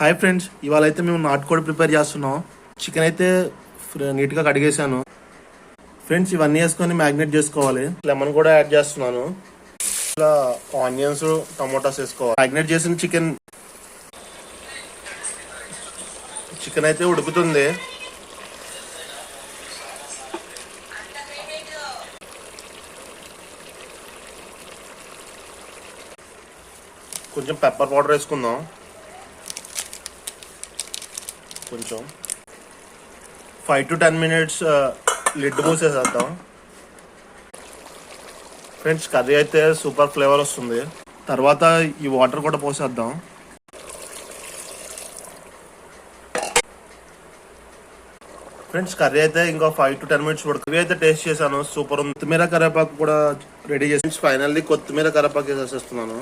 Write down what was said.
Hi friends, ఇవాళ అయితే మేము నాటుకోడి ప్రిపేర్ చేస్తున్నాం. చికెన్ అయితే నీట్గా కడిగేసాను. ఫ్రెండ్స్, ఇవన్నీ వేసుకొని మ్యాగ్నేట్ చేసుకోవాలి. లెమన్ కూడా యాడ్ చేస్తున్నాను. ఇలా ఆనియన్స్, టమోటాస్ వేసుకోవాలి. మ్యాగ్నేట్ చేసిన చికెన్ అయితే ఉడుకుతుంది. కొంచెం పెప్పర్ పౌడర్ వేసుకుందాం. కొంచెం 5 to 10 minutes లిడ్ మూసేసేద్దాం. ఫ్రెండ్స్, కర్రీ అయితే సూపర్ ఫ్లేవర్ వస్తుంది. తర్వాత ఈ వాటర్ కూడా పోసేద్దాం. ఫ్రెండ్స్, కర్రీ అయితే ఇంకో 5 to 10 minutes కర్రీ అయితే టేస్ట్ చేశాను, సూపర్ ఉంది. కొత్తిమీర కరివేపాకు కూడా రెడీ చేసి ఫైనల్లీ కొత్తిమీర కరివేపాకు వేసేస్తున్నాను.